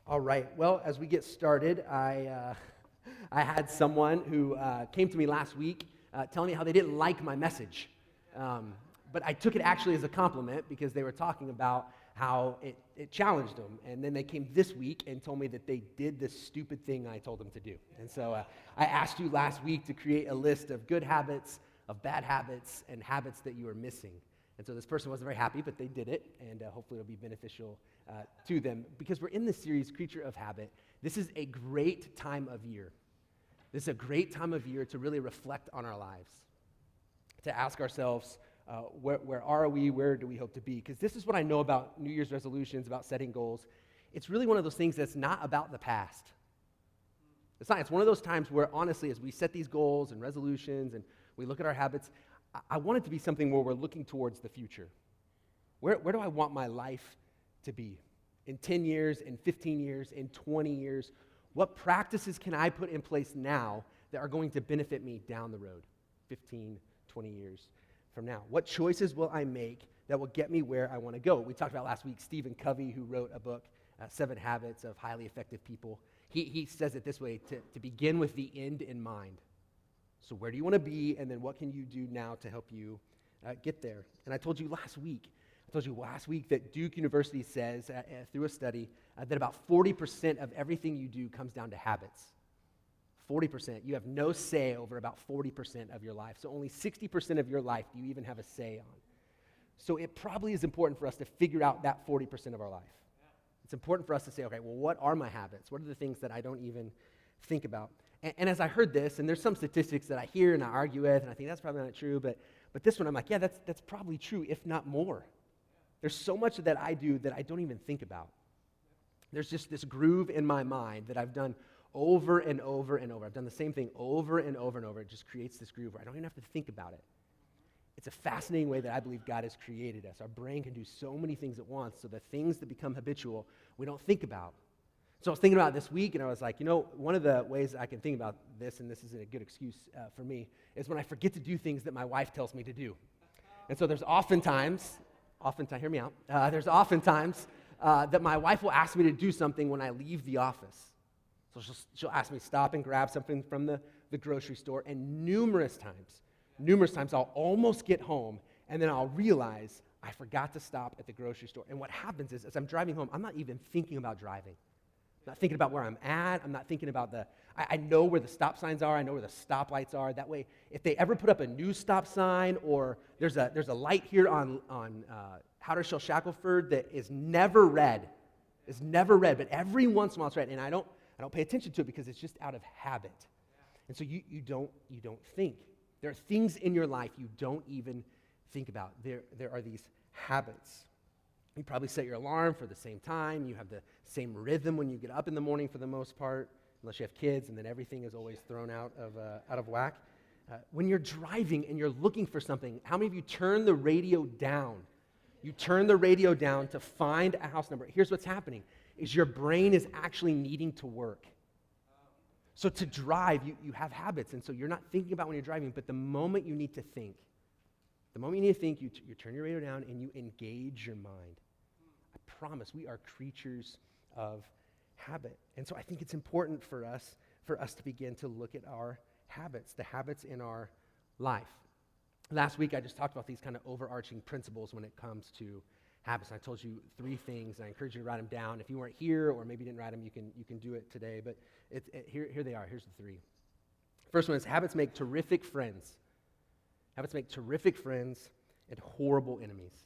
All right. Well, as we get started, I had someone who came to me last week telling me how they didn't like my message. But I took it actually as a compliment because they were talking about how it challenged them. And then they came this week and told me that they did this stupid thing I told them to do. And so I asked you last week to create a list of good habits, of bad habits, and habits that you are missing. And so this person wasn't very happy, but they did it, and hopefully it'll be beneficial to them. Because we're in this series, Creature of Habit, this is a great time of year. This is a great time of year to really reflect on our lives, to ask ourselves, where are we, where do we hope to be? Because this is what I know about New Year's resolutions, about setting goals. It's really one of those things that's not about the past. It's not. It's one of those times where, honestly, as we set these goals and resolutions and we look at our habits, I want it to be something where we're looking towards the future. Where do I want my life to be? In 10 years, in 15 years, in 20 years? What practices can I put in place now that are going to benefit me down the road, 15, 20 years from now? What choices will I make that will get me where I want to go? We talked about last week Stephen Covey, who wrote a book, 7 Habits of Highly Effective People. He says it this way, to begin with the end in mind. So where do you want to be, and then what can you do now to help you get there? And I told you last week that Duke University says, through a study, that about 40% of everything you do comes down to habits. 40%. You have no say over about 40% of your life. So only 60% of your life do you even have a say on. So it probably is important for us to figure out that 40% of our life. It's important for us to say, okay, well, what are my habits? What are the things that I don't even think about? And as I heard this, and there's some statistics that I hear and I argue with, and I think that's probably not true, but this one I'm like, yeah, that's probably true, if not more. There's so much that I do that I don't even think about. There's just this groove in my mind that I've done over and over and over. I've done the same thing over and over and over. It just creates this groove where I don't even have to think about it. It's a fascinating way that I believe God has created us. Our brain can do so many things at once, so the things that become habitual, we don't think about. So I was thinking about it this week, and I was like, one of the ways I can think about this, and this isn't a good excuse for me, is when I forget to do things that my wife tells me to do. And so there's oftentimes, hear me out, there's oftentimes that my wife will ask me to do something when I leave the office. So she'll ask me to stop and grab something from the grocery store, and numerous times I'll almost get home, and then I'll realize I forgot to stop at the grocery store. And what happens is, as I'm driving home, I'm not even thinking about driving. I'm not thinking about where I'm at. I'm not thinking about I know where the stop signs are. I know where the stoplights are. That way, if they ever put up a new stop sign, or there's a light here on Howdershell Shackelford that is never red. It's never red, but every once in a while it's red. And I don't pay attention to it because it's just out of habit. And so you don't think. There are things in your life you don't even think about. There are these habits. You probably set your alarm for the same time. You have the same rhythm when you get up in the morning for the most part, unless you have kids, and then everything is always thrown out of whack. When you're driving and you're looking for something, how many of you turn the radio down? You turn the radio down to find a house number. Here's what's happening, is your brain is actually needing to work. So to drive, you have habits, and so you're not thinking about when you're driving, but the moment you need to think, you turn your radio down and you engage your mind. I promise, we are creatures of habit. And so I think it's important for us to begin to look at our habits, the habits in our life. Last week, I just talked about these kind of overarching principles when it comes to habits. I told you 3 things, and I encourage you to write them down. If you weren't here or maybe didn't write them, you can do it today. But here they are. Here's the 3. First one is habits make terrific friends. Habits make terrific friends and horrible enemies.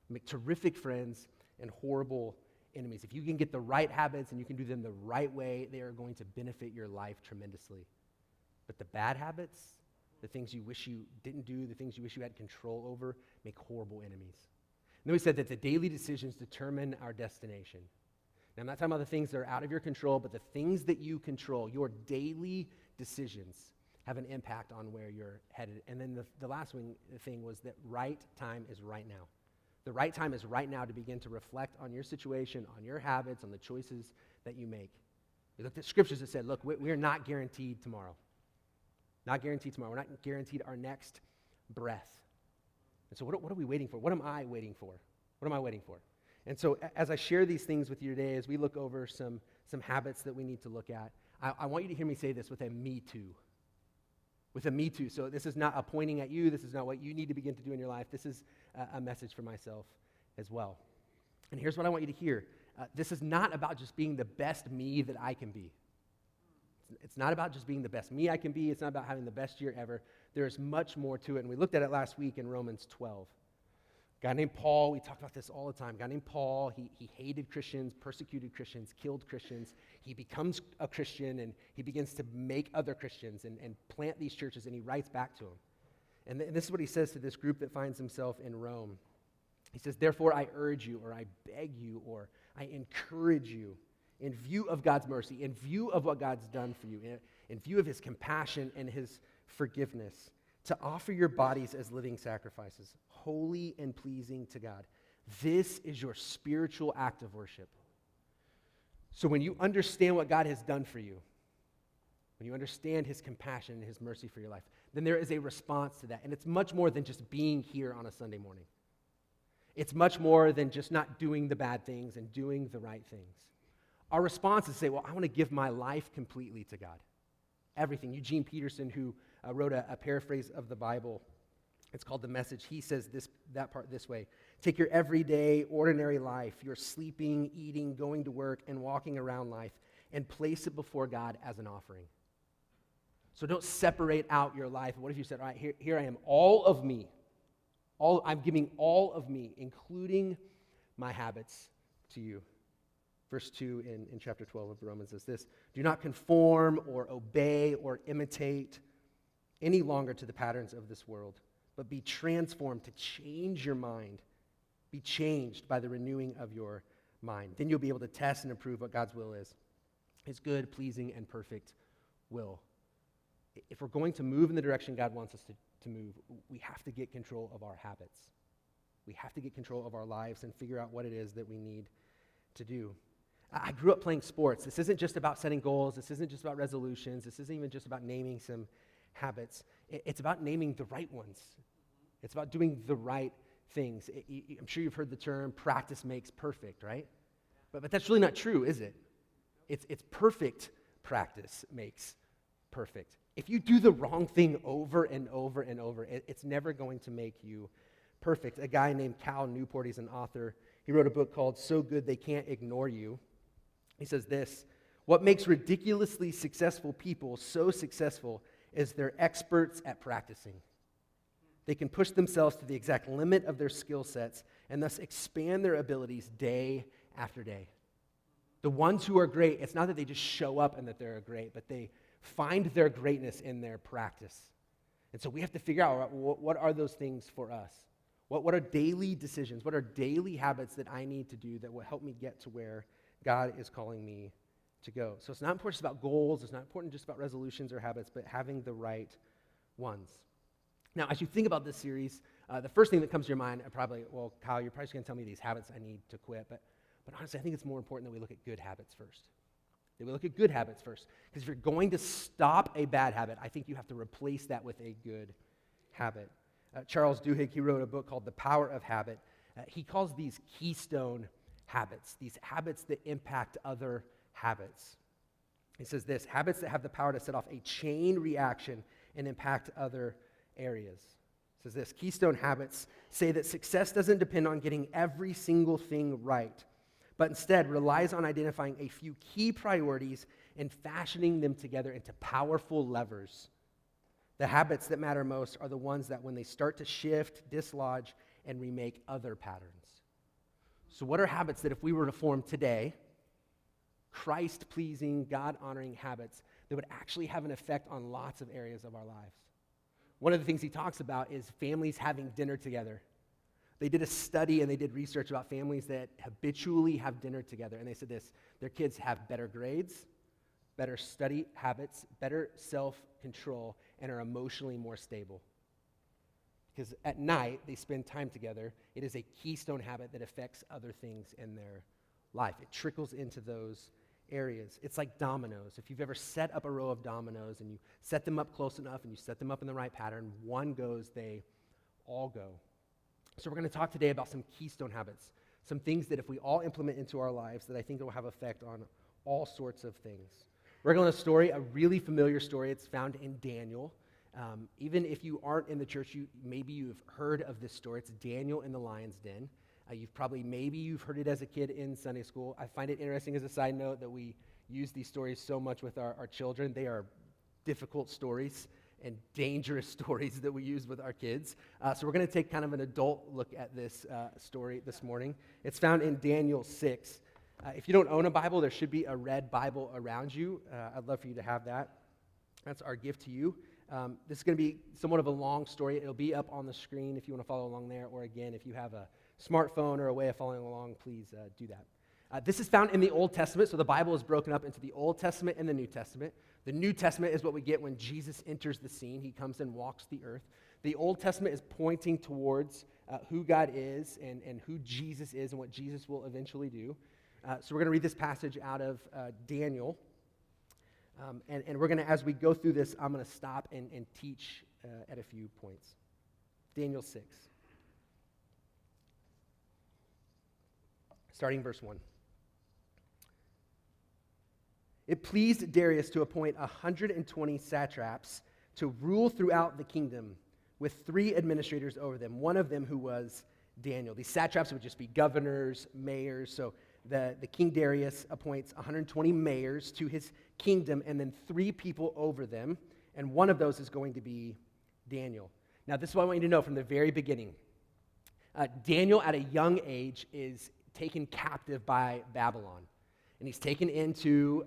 Make terrific friends and horrible enemies. If you can get the right habits and you can do them the right way, they are going to benefit your life tremendously. But the bad habits, the things you wish you didn't do, the things you wish you had control over, make horrible enemies. And then we said that the daily decisions determine our destination. Now, I'm not talking about the things that are out of your control, but the things that you control, your daily decisions, have an impact on where you're headed. And then the last thing was that right time is right now. The right time is right now to begin to reflect on your situation, on your habits, on the choices that you make. We looked at scriptures that said, look, we're not guaranteed tomorrow. Not guaranteed tomorrow. We're not guaranteed our next breath. And so what are we waiting for? What am I waiting for? What am I waiting for? And so as I share these things with you today, as we look over some habits that we need to look at, I want you to hear me say this with a me too. With a me too. So this is not a pointing at you. This is not what you need to begin to do in your life. This is a message for myself as well. And here's what I want you to hear. This is not about just being the best me that I can be. It's not about just being the best me I can be. It's not about having the best year ever. There is much more to it. And we looked at it last week in Romans 12. A guy named Paul, we talk about this all the time. A guy named Paul, he hated Christians, persecuted Christians, killed Christians. He becomes a Christian, and he begins to make other Christians and plant these churches, and he writes back to them. And this is what he says to this group that finds himself in Rome. He says, therefore I urge you, or I beg you, or I encourage you, in view of God's mercy, in view of what God's done for you, in view of his compassion and his forgiveness, to offer your bodies as living sacrifices, holy and pleasing to God. This is your spiritual act of worship. So when you understand what God has done for you, when you understand his compassion and his mercy for your life, then there is a response to that. And it's much more than just being here on a Sunday morning. It's much more than just not doing the bad things and doing the right things. Our response is to say, well, I want to give my life completely to God. Everything. Eugene Peterson, who wrote a paraphrase of the Bible, it's called The Message. He says that part this way. Take your everyday, ordinary life, your sleeping, eating, going to work, and walking around life, and place it before God as an offering. So don't separate out your life. What if you said, all right, here I am, all of me. I'm giving all of me, including my habits, to you. Verse 2 in chapter 12 of Romans says this, do not conform or obey or imitate any longer to the patterns of this world, but be transformed to change your mind. Be changed by the renewing of your mind. Then you'll be able to test and approve what God's will is, his good, pleasing, and perfect will. If we're going to move in the direction God wants us to move, we have to get control of our habits. We have to get control of our lives and figure out what it is that we need to do. I grew up playing sports. This isn't just about setting goals. This isn't just about resolutions. This isn't even just about naming some habits. It's about naming the right ones. It's about doing the right things. I'm sure you've heard the term practice makes perfect, right? But that's really not true, is it? It's perfect practice makes perfect. If you do the wrong thing over and over and over, it's never going to make you perfect. A guy named Cal Newport, he's an author. He wrote a book called So Good They Can't Ignore You. He says this, what makes ridiculously successful people so successful is they're experts at practicing. They can push themselves to the exact limit of their skill sets and thus expand their abilities day after day. The ones who are great, it's not that they just show up and that they're great, but they find their greatness in their practice. And so we have to figure out what are those things for us? What are daily decisions? What are daily habits that I need to do that will help me get to where God is calling me to go? So it's not important just about goals. It's not important just about resolutions or habits, but having the right ones. Now, as you think about this series, the first thing that comes to your mind, probably, well, Kyle, you're probably going to tell me these habits I need to quit. But honestly, I think it's more important that we look at good habits first. That we look at good habits first. Because if you're going to stop a bad habit, I think you have to replace that with a good habit. Charles Duhigg, he wrote a book called The Power of Habit. He calls these keystone habits, these habits that impact other habits. He says this, habits that have the power to set off a chain reaction and impact other areas. He says this, keystone habits say that success doesn't depend on getting every single thing right, but instead relies on identifying a few key priorities and fashioning them together into powerful levers. The habits that matter most are the ones that when they start to shift, dislodge, and remake other patterns. So what are habits that if we were to form today, Christ-pleasing, God-honoring habits that would actually have an effect on lots of areas of our lives? One of the things he talks about is families having dinner together. They did a study and they did research about families that habitually have dinner together. And they said this, their kids have better grades, better study habits, better self-control, and are emotionally more stable. Because at night, they spend time together. It is a keystone habit that affects other things in their life. It trickles into those areas. It's like dominoes. If you've ever set up a row of dominoes and you set them up close enough and you set them up in the right pattern, one goes, they all go. So we're going to talk today about some keystone habits, some things that if we all implement into our lives, that I think will have effect on all sorts of things. We're going to a story, a really familiar story. It's found in Daniel. Even if you aren't in the church, maybe you've heard of this story. It's Daniel in the lion's den. Maybe you've heard it as a kid in Sunday school. I find it interesting as a side note that we use these stories so much with our children. They are difficult stories and dangerous stories that we use with our kids. So we're going to take kind of an adult look at this story this morning. It's found in Daniel 6. If you don't own a Bible, there should be a red Bible around you. I'd love for you to have that. That's our gift to you. This is going to be somewhat of a long story. It'll be up on the screen if you want to follow along there, or again, if you have a smartphone or a way of following along, please do that. This is found in the Old Testament, so the Bible is broken up into the Old Testament and the New Testament. The New Testament is what we get when Jesus enters the scene. He comes and walks the earth. The Old Testament is pointing towards who God is and who Jesus is and what Jesus will eventually do. So we're going to read this passage out of Daniel. And we're going to, as we go through this, I'm going to stop and teach at a few points. Daniel 6. Starting verse 1. It pleased Darius to appoint 120 satraps to rule throughout the kingdom with 3 administrators over them, one of them who was Daniel. These satraps would just be governors, mayors. So the King Darius appoints 120 mayors to his kingdom and then 3 people over them, and one of those is going to be Daniel. Now, this is what I want you to know from the very beginning. Daniel, at a young age, is taken captive by Babylon. And he's taken into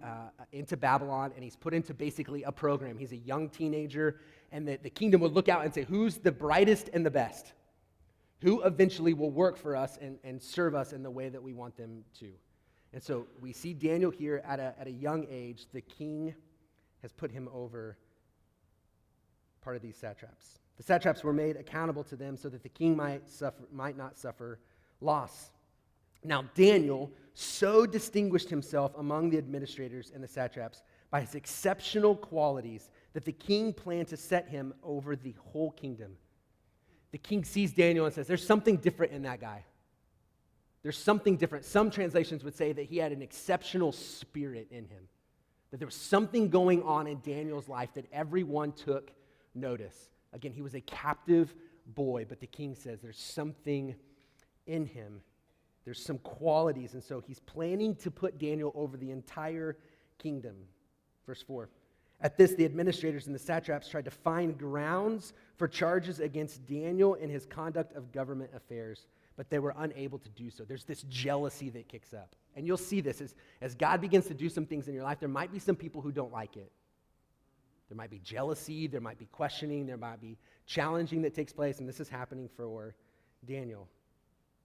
Babylon, and he's put into basically a program. He's a young teenager, and the kingdom would look out and say, who's the brightest and the best? Who eventually will work for us and serve us in the way that we want them to? And so we see Daniel here at a young age. The king has put him over part of these satraps. The satraps were made accountable to them so that the king might not suffer loss. Now, Daniel so distinguished himself among the administrators and the satraps by his exceptional qualities that the king planned to set him over the whole kingdom. The king sees Daniel and says, there's something different in that guy. There's something different. Some translations would say that he had an exceptional spirit in him, that there was something going on in Daniel's life that everyone took notice. Again, he was a captive boy, but the king says there's something in him. There's some qualities, and so he's planning to put Daniel over the entire kingdom. Verse 4. At this, the administrators and the satraps tried to find grounds for charges against Daniel in his conduct of government affairs, but they were unable to do so. There's this jealousy that kicks up. And you'll see this as God begins to do some things in your life. There might be some people who don't like it. There might be jealousy, there might be questioning, there might be challenging that takes place, and this is happening for Daniel.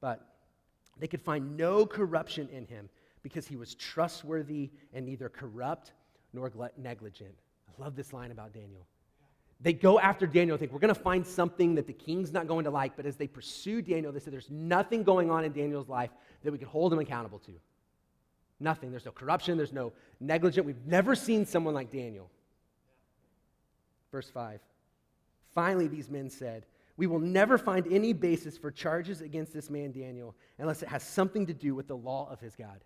But they could find no corruption in him because he was trustworthy and neither corrupt nor negligent. I love this line about Daniel. They go after Daniel and think, we're going to find something that the king's not going to like, but as they pursue Daniel, they say there's nothing going on in Daniel's life that we could hold him accountable to. Nothing. There's no corruption. There's no negligence. We've never seen someone like Daniel. Verse 5. Finally, these men said, we will never find any basis for charges against this man Daniel unless it has something to do with the law of his God.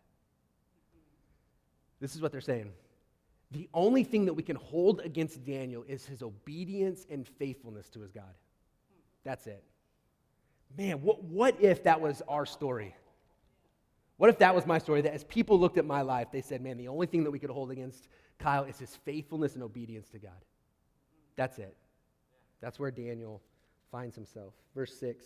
This is what they're saying. The only thing that we can hold against Daniel is his obedience and faithfulness to his God. That's it. Man, what if that was our story? What if that was my story, that as people looked at my life, they said, man, the only thing that we could hold against Kyle is his faithfulness and obedience to God. That's it. That's where Daniel finds himself. Verse 6.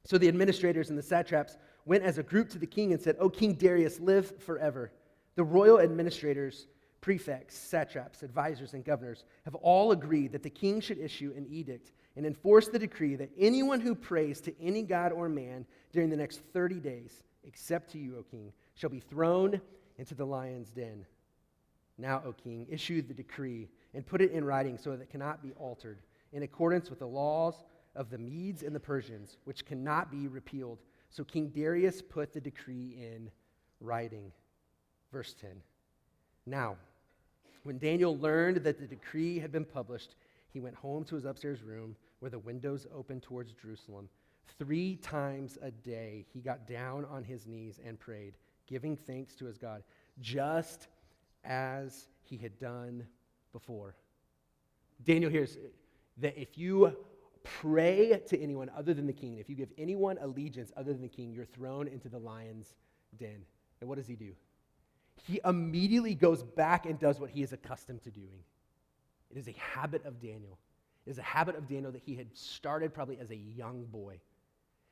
So the administrators and the satraps went as a group to the king and said, O King Darius, live forever. The royal administrators, prefects, satraps, advisors, and governors have all agreed that the king should issue an edict and enforce the decree that anyone who prays to any god or man during the next 30 days, except to you, O king, shall be thrown into the lion's den. Now, O king, issue the decree and put it in writing so that it cannot be altered, in accordance with the laws of the Medes and the Persians, which cannot be repealed. So King Darius put the decree in writing. Verse 10. Now, when Daniel learned that the decree had been published, he went home to his upstairs room where the windows opened towards Jerusalem. 3 times a day, he got down on his knees and prayed, giving thanks to his God, just as he had done before. Daniel hears that if you pray to anyone other than the king, if you give anyone allegiance other than the king, you're thrown into the lion's den. And what does he do? He immediately goes back and does what he is accustomed to doing. It is a habit of Daniel. It is a habit of Daniel that he had started probably as a young boy.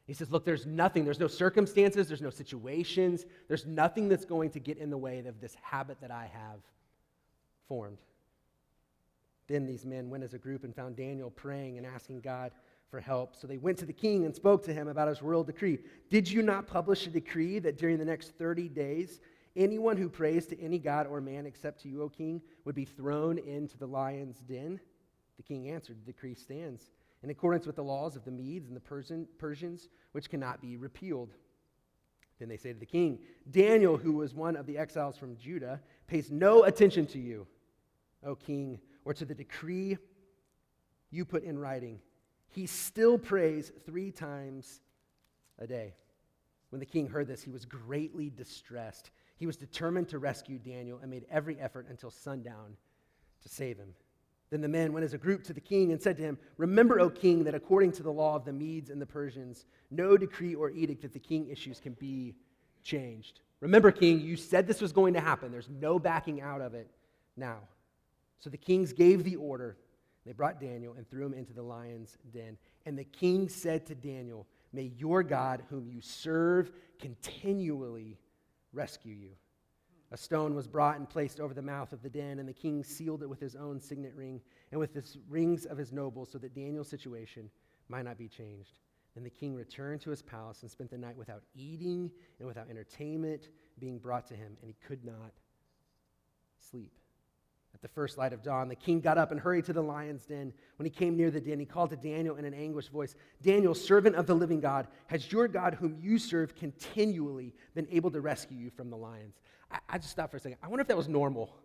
He says, look, there's no circumstances, there's no situations, there's nothing that's going to get in the way of this habit that I have formed. Then these men went as a group and found Daniel praying and asking God for help. So they went to the king and spoke to him about his royal decree. Did you not publish a decree that during the next 30 days, anyone who prays to any god or man except to you, O king, would be thrown into the lion's den? The king answered, the decree stands in accordance with the laws of the Medes and the Persians, which cannot be repealed. Then they say to the king, Daniel, who was one of the exiles from Judah, pays no attention to you, O king, or to the decree you put in writing. He still prays 3 times a day. When the king heard this, he was greatly distressed. He was determined to rescue Daniel and made every effort until sundown to save him. Then the men went as a group to the king and said to him, Remember, O king, that according to the law of the Medes and the Persians, no decree or edict that the king issues can be changed. Remember, king, you said this was going to happen. There's no backing out of it now. So the kings gave the order. They brought Daniel and threw him into the lion's den. And the king said to Daniel, May your God, whom you serve, continually rescue you. A stone was brought and placed over the mouth of the den, and the king sealed it with his own signet ring and with the rings of his nobles, so that Daniel's situation might not be changed. Then the king returned to his palace and spent the night without eating and without entertainment being brought to him, and he could not sleep. At the first light of dawn, the king got up and hurried to the lion's den. When he came near the den, he called to Daniel in an anguished voice, Daniel, servant of the living God, has your God whom you serve continually been able to rescue you from the lions? I just stopped for a second. I wonder if that was normal.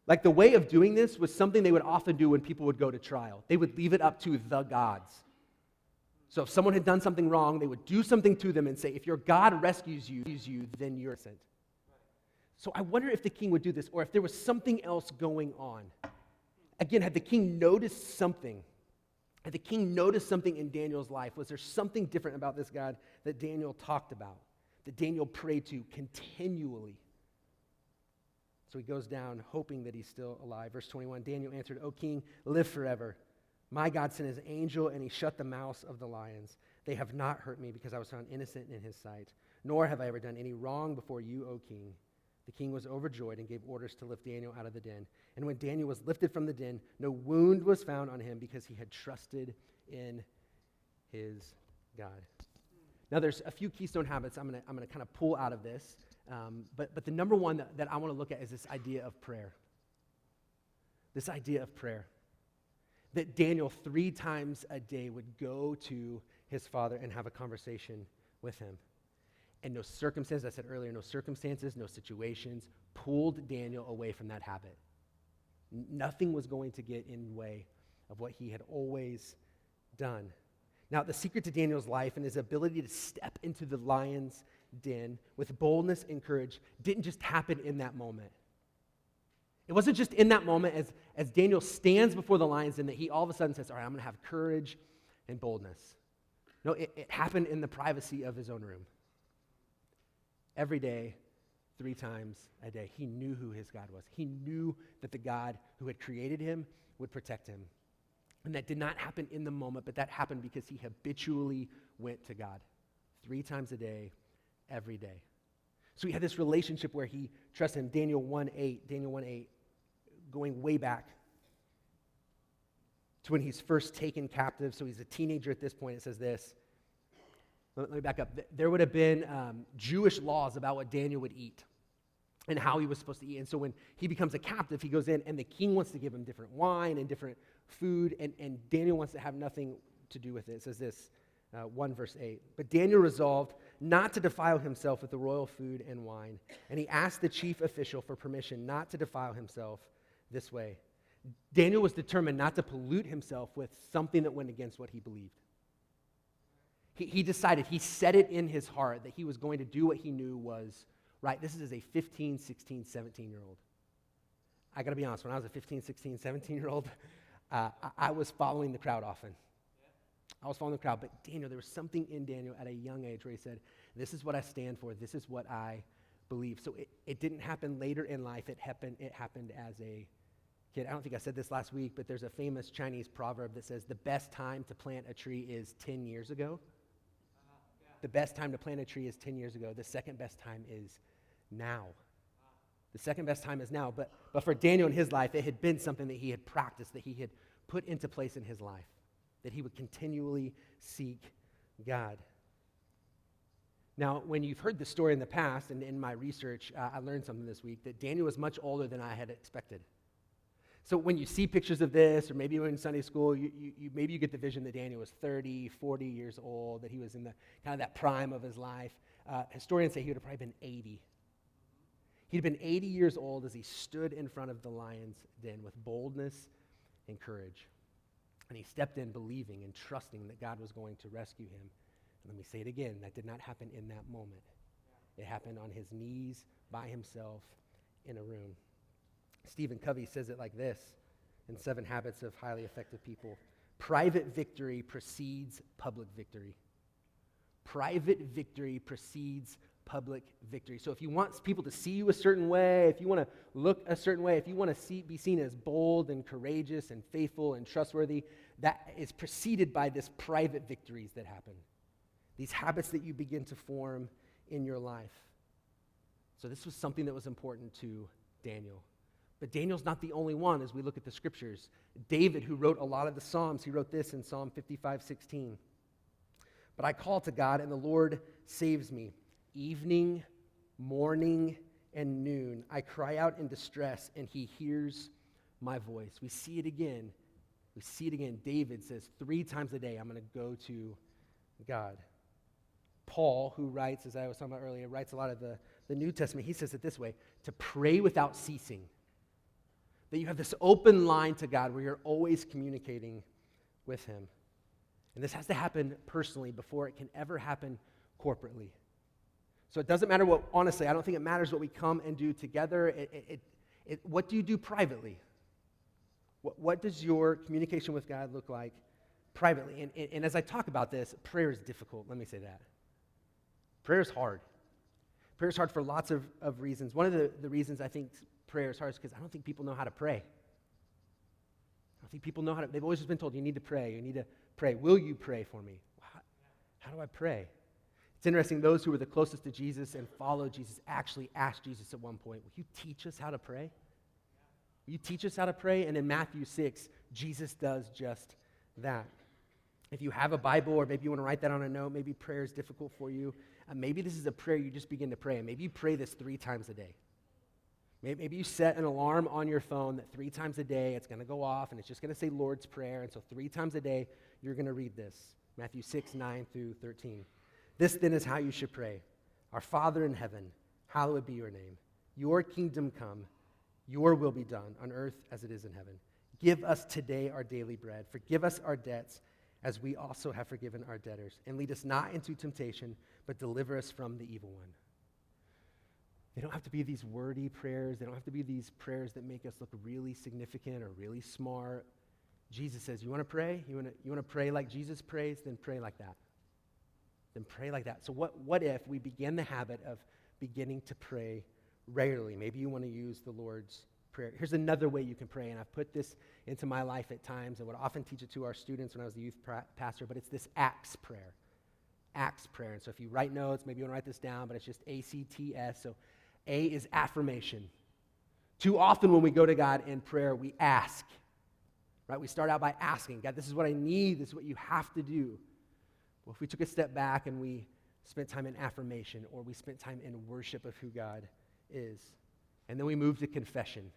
Like the way of doing this was something they would often do when people would go to trial. They would leave it up to the gods. So if someone had done something wrong, they would do something to them and say, if your God rescues you, then you're innocent. So I wonder if the king would do this, or if there was something else going on. Again, had the king noticed something? Had the king noticed something in Daniel's life? Was there something different about this God that Daniel talked about, that Daniel prayed to continually? So he goes down, hoping that he's still alive. Verse 21, Daniel answered, O king, live forever. My God sent his angel, and he shut the mouths of the lions. They have not hurt me, because I was found innocent in his sight, nor have I ever done any wrong before you, O king. The king was overjoyed and gave orders to lift Daniel out of the den. And when Daniel was lifted from the den, no wound was found on him, because he had trusted in his God. Now, there's a few keystone habits I'm going to kind of pull out of this. But the number one that I want to look at is this idea of prayer. This idea of prayer. That Daniel 3 times a day would go to his father and have a conversation with him. And no circumstances, I said earlier, no circumstances, no situations pulled Daniel away from that habit. Nothing was going to get in the way of what he had always done. Now, the secret to Daniel's life and his ability to step into the lion's den with boldness and courage didn't just happen in that moment. It wasn't just in that moment as Daniel stands before the lion's den that he all of a sudden says, all right, I'm going to have courage and boldness. No, it happened in the privacy of his own room. Every day, 3 times a day, he knew who his God was. He knew that the God who had created him would protect him. And that did not happen in the moment, but that happened because he habitually went to God 3 times a day, every day. So he had this relationship where he trusted him. Daniel 1:8, going way back to when he's first taken captive. So he's a teenager at this point. It says this. Let me back up. There would have been Jewish laws about what Daniel would eat and how he was supposed to eat. And so when he becomes a captive, he goes in, and the king wants to give him different wine and different food, and Daniel wants to have nothing to do with it. It says this, 1 verse 8. But Daniel resolved not to defile himself with the royal food and wine, and he asked the chief official for permission not to defile himself this way. Daniel was determined not to pollute himself with something that went against what he believed. He decided, he set it in his heart that he was going to do what he knew was right. This is as a 15, 16, 17-year-old. I got to be honest, when I was a 15, 16, 17-year-old, I was following the crowd often. I was following the crowd, but Daniel, there was something in Daniel at a young age where he said, this is what I stand for, this is what I believe. So it didn't happen later in life, it happened as a kid. I don't think I said this last week, but there's a famous Chinese proverb that says the best time to plant a tree is 10 years ago. The best time to plant a tree is 10 years ago. The second best time is now. The second best time is now. But for Daniel in his life, it had been something that he had practiced, that he had put into place in his life, that he would continually seek God. Now, when you've heard the story in the past, and in my research, I learned something this week, that Daniel was much older than I had expected. So when you see pictures of this, or maybe you're in Sunday school, maybe you get the vision that Daniel was 30, 40 years old, that he was in the kind of that prime of his life. Historians say he would have probably been 80. He'd been 80 years old as he stood in front of the lion's den with boldness and courage. And he stepped in believing and trusting that God was going to rescue him. And let me say it again, that did not happen in that moment. It happened on his knees by himself in a room. Stephen Covey says it like this in 7 Habits of Highly Effective People. Private victory precedes public victory. Private victory precedes public victory. So if you want people to see you a certain way, if you want to look a certain way, if you want to be seen as bold and courageous and faithful and trustworthy, that is preceded by this private victories that happen. These habits that you begin to form in your life. So this was something that was important to Daniel. But Daniel's not the only one as we look at the scriptures. David, who wrote a lot of the Psalms, he wrote this in Psalm 55:16. But I call to God, and the Lord saves me. Evening, morning, and noon, I cry out in distress, and he hears my voice. We see it again. David says 3 times a day, I'm going to go to God. Paul, who writes, as I was talking about earlier, writes a lot of the New Testament. He says it this way, to pray without ceasing. That you have this open line to God where you're always communicating with him. And this has to happen personally before it can ever happen corporately. So it doesn't matter what, honestly, I don't think it matters what we come and do together. What do you do privately? What does your communication with God look like privately? And as I talk about this, prayer is difficult, let me say that. Prayer is hard. Prayer is hard for lots of reasons. One of the reasons I think prayer is hard is because I don't think people know how to pray. I don't think people know how to, they've always just been told, you need to pray, you need to pray. Will you pray for me? How do I pray? It's interesting, those who were the closest to Jesus and followed Jesus actually asked Jesus at one point, will you teach us how to pray? Will you teach us how to pray? And in Matthew 6, Jesus does just that. If you have a Bible, or maybe you want to write that on a note, maybe prayer is difficult for you. Maybe this is a prayer you just begin to pray. Maybe you pray this 3 times a day. Maybe you set an alarm on your phone that 3 times a day it's going to go off and it's just going to say Lord's Prayer. And so 3 times a day you're going to read this. Matthew 6, 9 through 13. This then is how you should pray. Our Father in heaven, hallowed be your name. Your kingdom come, your will be done on earth as it is in heaven. Give us today our daily bread. Forgive us our debts as we also have forgiven our debtors. And lead us not into temptation, but deliver us from the evil one. They don't have to be these wordy prayers. They don't have to be these prayers that make us look really significant or really smart. Jesus says, you want to pray? You want to pray like Jesus prays? Then pray like that. Then pray like that. So what if we begin the habit of beginning to pray regularly? Maybe you want to use the Lord's Prayer. Here's another way you can pray, and I've put this into my life at times and would often teach it to our students when I was a youth pastor, but it's this ACTS prayer. ACTS prayer. And so if you write notes, maybe you want to write this down, but it's just ACTS. So A is affirmation. Too often when we go to God in prayer, we ask, right? We start out by asking, God, this is what I need. This is what you have to do. Well, if we took a step back and we spent time in affirmation, or we spent time in worship of who God is, and then we move to confession.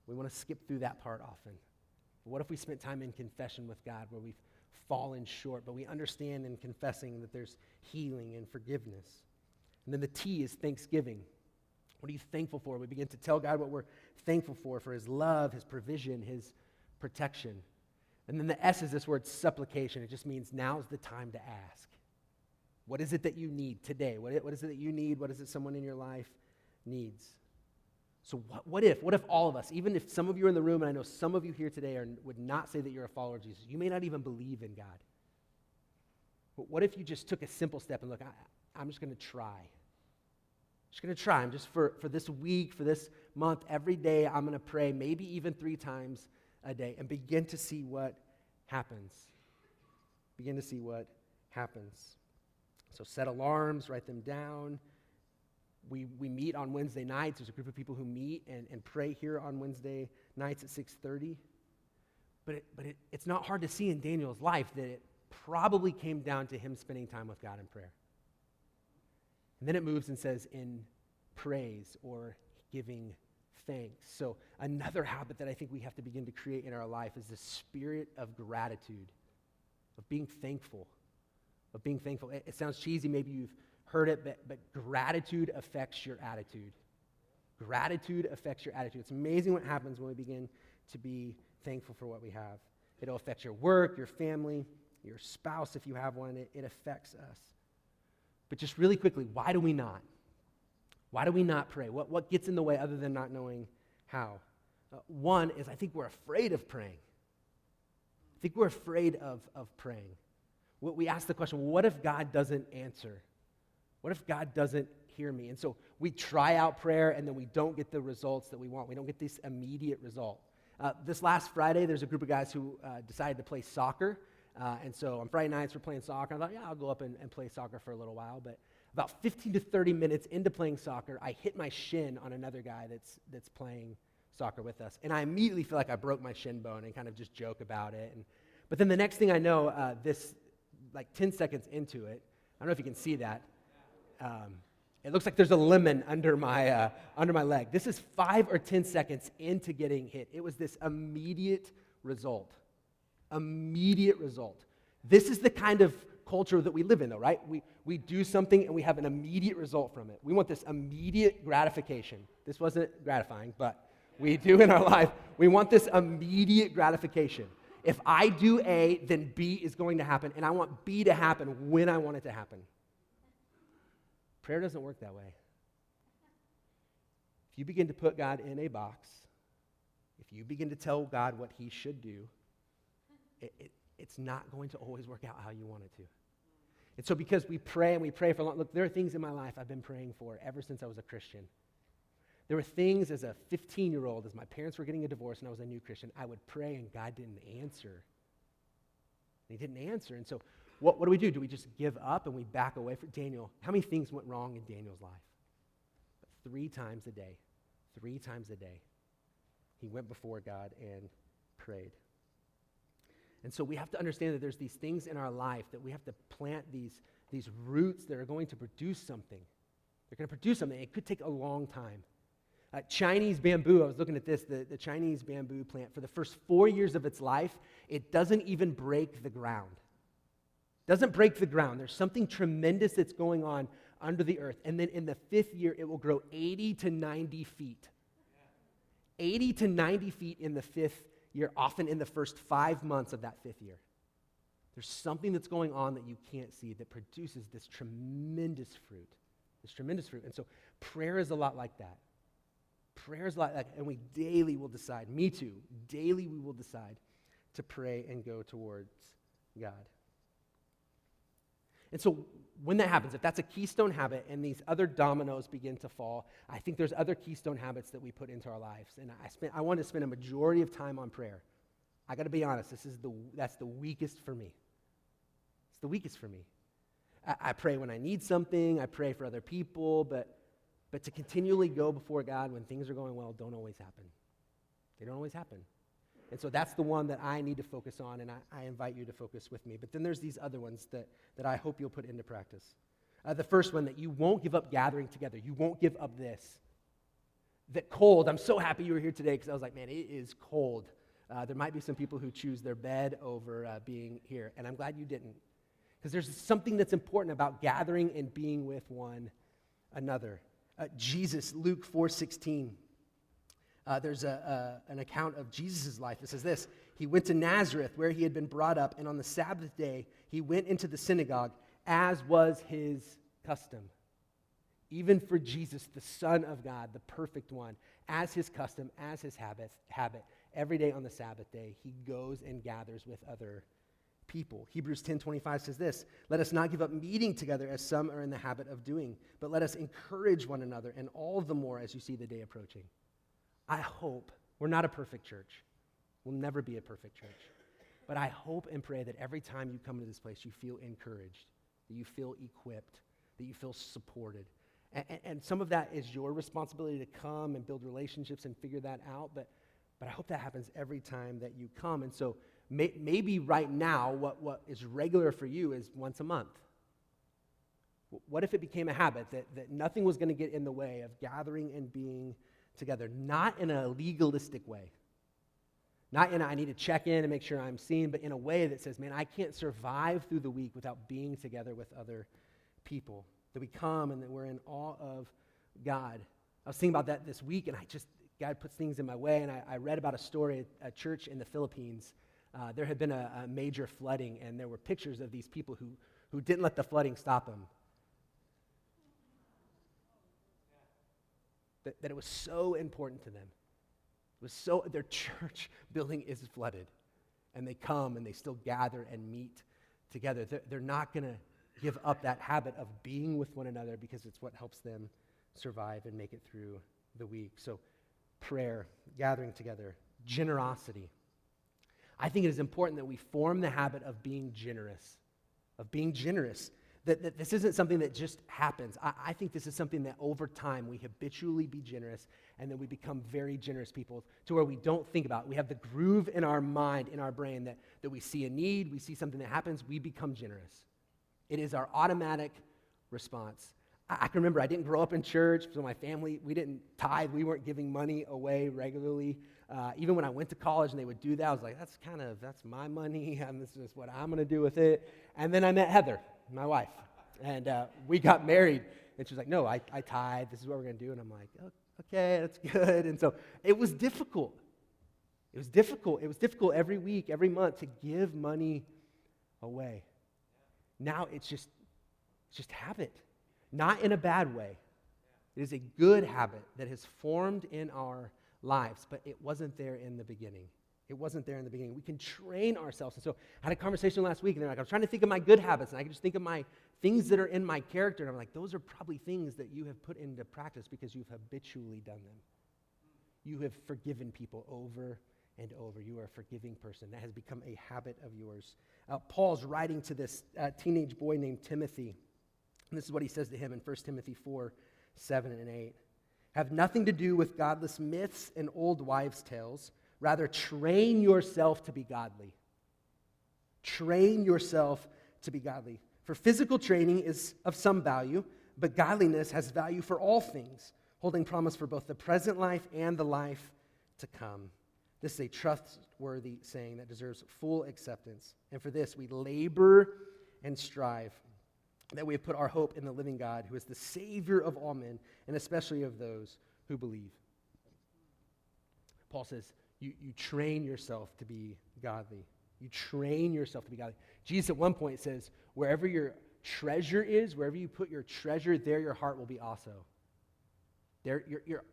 We want to skip through that part often. But what if we spent time in confession with God where we've fallen short, but we understand in confessing that there's healing and forgiveness? And then the T is thanksgiving. What are you thankful for? We begin to tell God what we're thankful for his love, his provision, his protection. And then the S is this word supplication. It just means now's the time to ask. What is it that you need today? What is it that you need? What is it someone in your life needs? So what if all of us, even if some of you are in the room, and I know some of you here today would not say that you're a follower of Jesus, you may not even believe in God. But what if you just took a simple step and look, I'm just going to try. Just going to try. I'm just for this week, for this month, every day I'm going to pray, maybe even 3 times a day, and begin to see what happens. Begin to see what happens. So set alarms, write them down. We meet on Wednesday nights. There's a group of people who meet and pray here on Wednesday nights at 6:30. But it's not hard to see in Daniel's life that it probably came down to him spending time with God in prayer. And then it moves and says in praise or giving thanks. So another habit that I think we have to begin to create in our life is the spirit of gratitude, of being thankful. Of being thankful. It sounds cheesy, maybe you've heard it, but gratitude affects your attitude. Gratitude affects your attitude. It's amazing what happens when we begin to be thankful for what we have. It'll affect your work, your family, your spouse if you have one. It affects us. But just really quickly, why do we not? Why do we not pray? What gets in the way other than not knowing how? One is I think we're afraid of praying. I think we're afraid of praying. We ask the question, what if God doesn't answer? What if God doesn't hear me? And so we try out prayer, and then we don't get the results that we want. We don't get this immediate result. This last Friday, there's a group of guys who decided to play soccer. And so on Friday nights, we're playing soccer. I thought, I'll go up and play soccer for a little while. But about 15 to 30 minutes into playing soccer, I hit my shin on another guy that's playing soccer with us. And I immediately feel like I broke my shin bone and kind of just joke about it. But then the next thing I know, like 10 seconds into it, I don't know if you can see that, it looks like there's a lemon under my leg. This is 5 or 10 seconds into getting hit. It was this immediate result. Immediate result. This is the kind of culture that we live in, though, right? We do something and we have an immediate result from it. We want this immediate gratification. This wasn't gratifying, but we do in our life. We want this immediate gratification. If I do A, then B is going to happen, and I want B to happen when I want it to happen. Prayer doesn't work that way. If you begin to put God in a box, if you begin to tell God what he should do, it's not going to always work out how you want it to. And so because we pray and we pray for long, look, there are things in my life I've been praying for ever since I was a Christian. There were things as a 15-year-old, as my parents were getting a divorce and I was a new Christian, I would pray and God didn't answer. He didn't answer. And so what do we do? Do we just give up and we back away from Daniel? How many things went wrong in Daniel's life? But 3 times a day, he went before God and prayed. And so we have to understand that there's these things in our life that we have to plant these roots that are going to produce something. They're going to produce something. It could take a long time. Chinese bamboo, I was looking at this, the Chinese bamboo plant, for the first 4 years of its life, it doesn't even break the ground. Doesn't break the ground. There's something tremendous that's going on under the earth. And then in the 5th year, it will grow 80 to 90 feet. 80 to 90 feet in the 5th year, often in the first 5 months of that 5th year. There's something that's going on that you can't see that produces this tremendous fruit. And so prayer is a lot like that. Prayer is a lot like that. And we daily will decide, me too, daily we will decide to pray and go towards God. And so when that happens, if that's a keystone habit and these other dominoes begin to fall, I think there's other keystone habits that we put into our lives. And I want to spend a majority of time on prayer. I got to be honest, that's the weakest for me. It's the weakest for me. I pray when I need something, I pray for other people, but to continually go before God when things are going well don't always happen. They don't always happen. And so that's the one that I need to focus on, and I invite you to focus with me. But then there's these other ones that I hope you'll put into practice. The first one, that you won't give up gathering together. You won't give up this. That cold, I'm so happy you were here today because I was like, man, it is cold. There might be some people who choose their bed over being here, and I'm glad you didn't. Because there's something that's important about gathering and being with one another. Jesus, Luke 4:16. There's an account of Jesus' life. It says this: He went to Nazareth, where he had been brought up, and on the Sabbath day, he went into the synagogue, as was his custom. Even for Jesus, the Son of God, the perfect one, as his custom, as his habit, every day on the Sabbath day, he goes and gathers with other people. Hebrews 10:25 says this, "Let us not give up meeting together as some are in the habit of doing, but let us encourage one another, and all the more as you see the day approaching." I hope, we're not a perfect church. We'll never be a perfect church. But I hope and pray that every time you come to this place, you feel encouraged, that you feel equipped, that you feel supported. And some of that is your responsibility to come and build relationships and figure that out, but I hope that happens every time that you come. And so maybe right now, what is regular for you is once a month. What if it became a habit that nothing was going to get in the way of gathering and being together, not in a legalistic way, not in a, I need to check in and make sure I'm seen, but in a way that says, man, I can't survive through the week without being together with other people, that we come and that we're in awe of God. I was thinking about that this week, and God puts things in my way, and I read about a story at a church in the Philippines. There had been a major flooding, and there were pictures of these people who didn't let the flooding stop them. That it was so important to them. It was so, their church building is flooded, and they come and they still gather and meet together. They're not going to give up that habit of being with one another because it's what helps them survive and make it through the week. So prayer, gathering together, generosity. I think it is important that we form the habit of being generous, that this isn't something that just happens. I think this is something that over time we habitually be generous, and then we become very generous people to where we don't think about it. We have the groove in our mind, in our brain, that we see a need, we see something that happens, we become generous. It is our automatic response. I can remember I didn't grow up in church, so my family, we didn't tithe, we weren't giving money away regularly. Even when I went to college and they would do that, I was like, that's my money, and this is what I'm going to do with it. And then I met Heather, my wife, and we got married, and she was like, no, I tithe, this is what we're going to do. And I'm like, oh, okay, that's good. And so it was difficult. It was difficult every week, every month to give money away. Now it's just habit, not in a bad way. It is a good habit that has formed in our lives, but it wasn't there in the beginning. We can train ourselves. And so I had a conversation last week, and they're like, I was trying to think of my good habits, and I could just think of my things that are in my character. And I'm like, those are probably things that you have put into practice because you've habitually done them. You have forgiven people over and over. You are a forgiving person. That has become a habit of yours. Paul's writing to this teenage boy named Timothy. And this is what he says to him in 1 Timothy 4:7-8. Have nothing to do with godless myths and old wives' tales. Rather, train yourself to be godly. Train yourself to be godly. For physical training is of some value, but godliness has value for all things, holding promise for both the present life and the life to come. This is a trustworthy saying that deserves full acceptance. And for this, we labor and strive, that we have put our hope in the living God, who is the Savior of all men, and especially of those who believe. Paul says, you train yourself to be godly. You train yourself to be godly. Jesus at one point says, wherever your treasure is, wherever you put your treasure, there your heart will be also. There,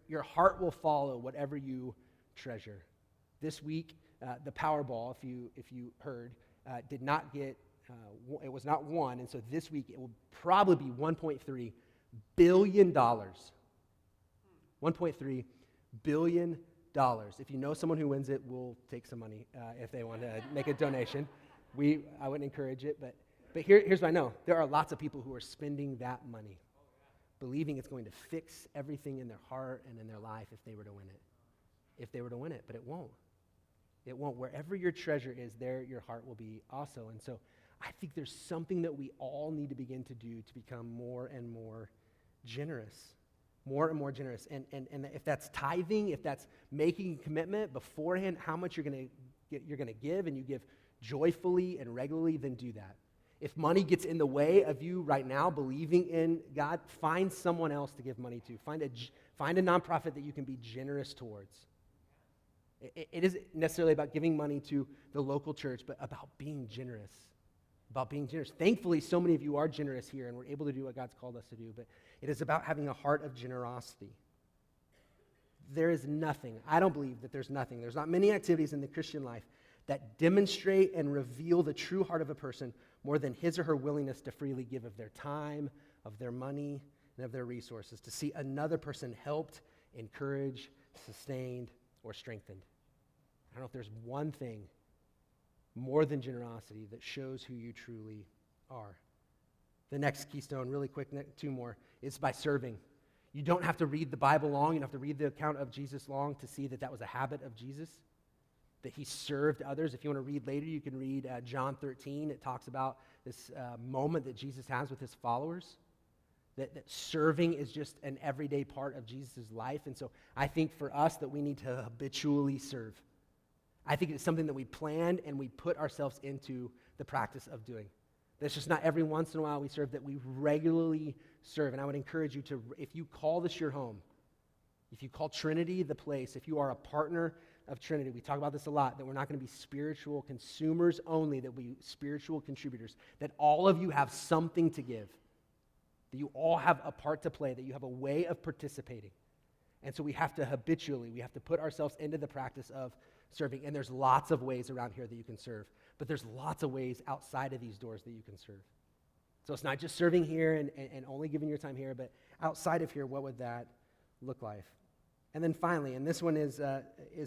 your heart will follow whatever you treasure. This week, the Powerball, if you heard, did not get, it was not won, and so this week it will probably be $1.3 billion. $1.3 billion. If you know someone who wins it, we'll take some money if they want to make a donation. I wouldn't encourage it, but here's what I know. There are lots of people who are spending that money, believing it's going to fix everything in their heart and in their life if they were to win it. But it won't. It won't. Wherever your treasure is, there your heart will be also. And so I think there's something that we all need to begin to do to become more and more generous. More and more generous. And if that's tithing, if that's making a commitment beforehand, how much you're going to give, and you give joyfully and regularly, then do that. If money gets in the way of you right now believing in God, find someone else to give money to. Find a nonprofit that you can be generous towards. It isn't necessarily about giving money to the local church, but about being generous. About being generous. Thankfully, so many of you are generous here, and we're able to do what God's called us to do, but it is about having a heart of generosity. There is nothing, I don't believe that there's not many activities in the Christian life that demonstrate and reveal the true heart of a person more than his or her willingness to freely give of their time, of their money, and of their resources, to see another person helped, encouraged, sustained, or strengthened. I don't know if there's one thing more than generosity that shows who you truly are. The next keystone, really quick, two more, is by serving. You don't have to read the Bible long. You don't have to read the account of Jesus long to see that that was a habit of Jesus, that he served others. If you want to read later, you can read John 13. It talks about this moment that Jesus has with his followers, that serving is just an everyday part of Jesus' life. And so I think for us that we need to habitually serve. I think it's something that we plan and we put ourselves into the practice of doing. That's just not every once in a while we serve, that we regularly serve. And I would encourage you to, if you call this your home, if you call Trinity the place, if you are a partner of Trinity, we talk about this a lot, that we're not going to be spiritual consumers only, that we spiritual contributors, that all of you have something to give, that you all have a part to play, that you have a way of participating. And so we have to habitually, we have to put ourselves into the practice of serving. And there's lots of ways around here that you can serve, but there's lots of ways outside of these doors that you can serve. So it's not just serving here and only giving your time here, but outside of here, what would that look like? And then finally, and this one is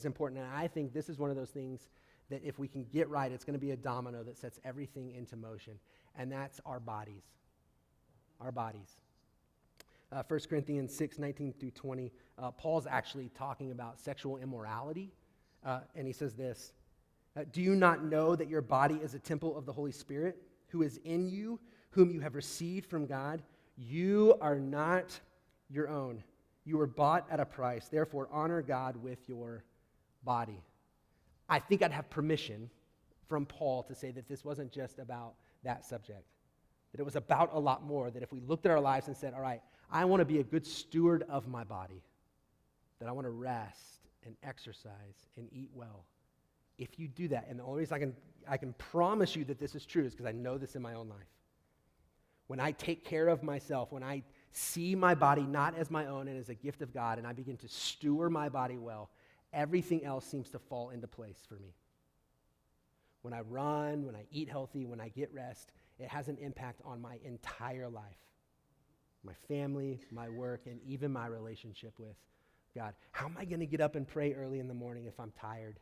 important, and I think this is one of those things that if we can get right, it's going to be a domino that sets everything into motion, and that's our bodies. Our bodies. 1 Corinthians 6, 19 through 20, Paul's actually talking about sexual immorality, and he says this, do you not know that your body is a temple of the Holy Spirit, who is in you, whom you have received from God? You are not your own. You were bought at a price. Therefore, honor God with your body. I think I'd have permission from Paul to say that this wasn't just about that subject, that it was about a lot more, that if we looked at our lives and said, all right, I want to be a good steward of my body, that I want to rest and exercise and eat well. If you do that, and the only reason I can promise you that this is true is because I know this in my own life. When I take care of myself, when I see my body not as my own and as a gift of God, and I begin to steward my body well, everything else seems to fall into place for me. When I run, when I eat healthy, when I get rest, it has an impact on my entire life. My family, my work, and even my relationship with God. How am I going to get up and pray early in the morning if I'm tired?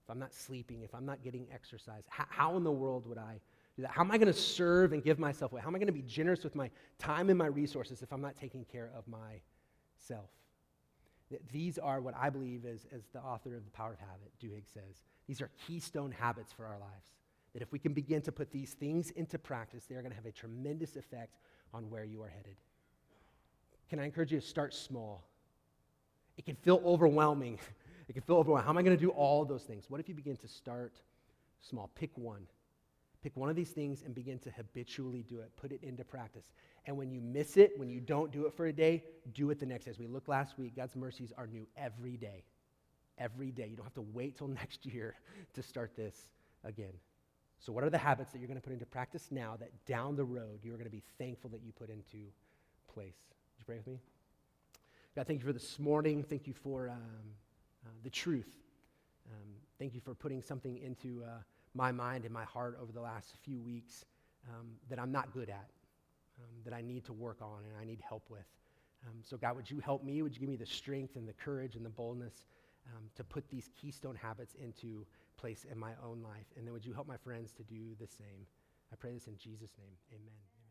If I'm not sleeping, if I'm not getting exercise? How in the world would I do that? How am I going to serve and give myself away? How am I going to be generous with my time and my resources if I'm not taking care of myself? These are what I believe, as the author of The Power of Habit, Duhigg says, these are keystone habits for our lives. That if we can begin to put these things into practice, they are going to have a tremendous effect on where you are headed. Can I encourage you to start small? It can feel overwhelming. It can feel overwhelming. How am I going to do all those things? What if you begin to start small? Pick one. Pick one of these things and begin to habitually do it. Put it into practice. And when you miss it, when you don't do it for a day, do it the next day. As we looked last week, God's mercies are new every day. Every day. You don't have to wait till next year to start this again. So what are the habits that you're going to put into practice now that down the road you're going to be thankful that you put into place? Would you pray with me? God, thank you for this morning. Thank you for the truth. Thank you for putting something into my mind and my heart over the last few weeks that I'm not good at, that I need to work on and I need help with. So God, would you help me? Would you give me the strength and the courage and the boldness to put these keystone habits into place in my own life? And then would you help my friends to do the same? I pray this in Jesus' name. Amen.